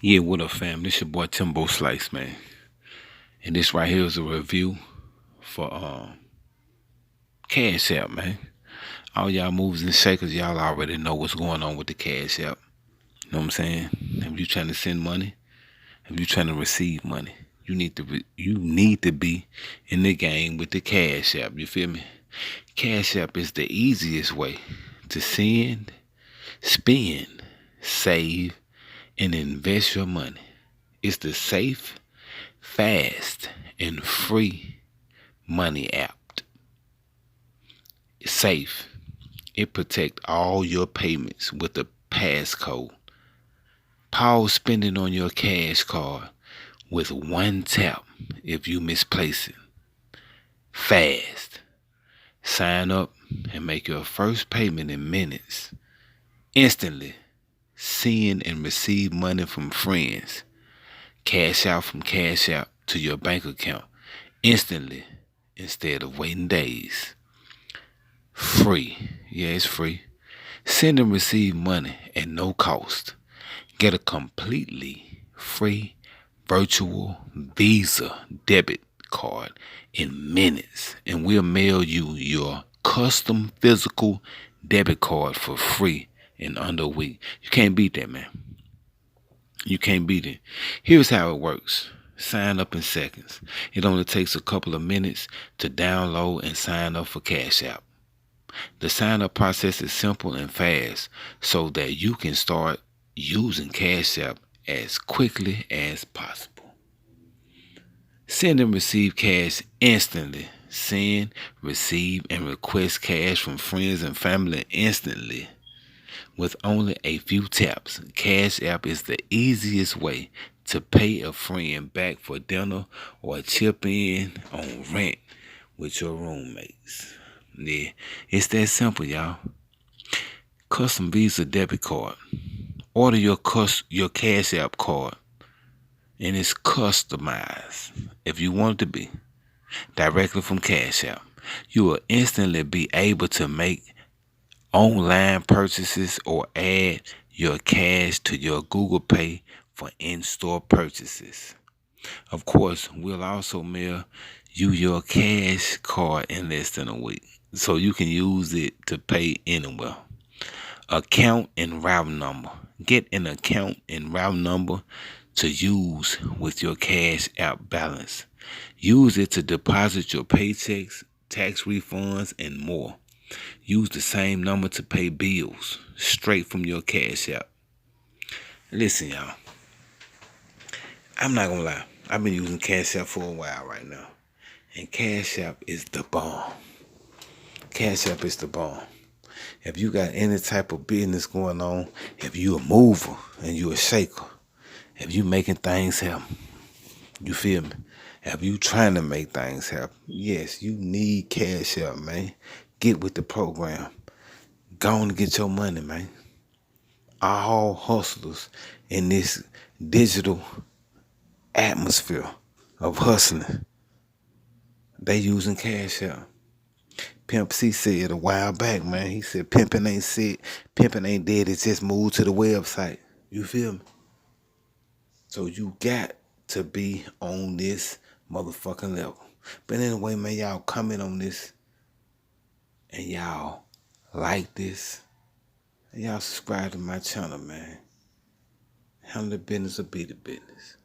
Yeah, what up, fam? This your boy Timbo Slice, man. And this right here is a review for Cash App, man. All y'all movers and shakers, y'all already know what's going on with the Cash App. You know what I'm saying? If you trying to send money, if you trying to receive money, you need to be in the game with the Cash App. You feel me? Cash App is the easiest way to send, spend, save, and invest your money. It's the safe, fast, and free money app. It's safe. It protects all your payments with a passcode. Pause spending on your cash card with one tap if you misplace it. Fast. Sign up and make your first payment in minutes. Instantly. Send and receive money from friends. Cash out from Cash Out to your bank account instantly instead of waiting days. Free. Yeah, it's free. Send and receive money at no cost. Get a completely free virtual Visa debit card in minutes, and we'll mail you your custom physical debit card for free in under a week. You can't beat that, man. You can't beat it. Here's how it works. Sign up in seconds. It only takes a couple of minutes to download and sign up for Cash App. The sign up process is simple and fast so that you can start using Cash App as quickly as possible. Send and receive cash instantly. Send, receive, and request cash from friends and family instantly with only a few taps. Cash App is the easiest way to pay a friend back for dinner or chip in on rent with your roommates. Yeah, it's that simple, y'all. Custom Visa debit card. Order your Cash App card, and it's customized if you want it to be directly from Cash App. You will instantly be able to make online purchases or add your cash to your Google Pay for in-store purchases. Of course, we'll also mail you your cash card in less than a week, so you can use it to pay anywhere. Account and route number. Get an account and route number to use with your Cash App balance. Use it to deposit your paychecks, tax refunds, and more. Use the same number to pay bills straight from your Cash App. Listen, y'all, I'm not gonna lie. I've been using Cash App for a while right now. And Cash App is the bomb. Cash App is the bomb. If you got any type of business going on, if you a mover and you a shaker, if you making things happen, you feel me? If you trying to make things happen, yes, you need Cash App, man. Get with the program. Go on and get your money, man. All hustlers in this digital atmosphere of hustling, they using Cash App. Pimp C said a while back, man. He said pimping ain't sick, pimping ain't dead. It's just moved to the website. You feel me? So you got to be on this motherfucking level. But anyway, man, y'all comment on this and y'all like this and y'all subscribe to my channel, man. Handle the business or be the business.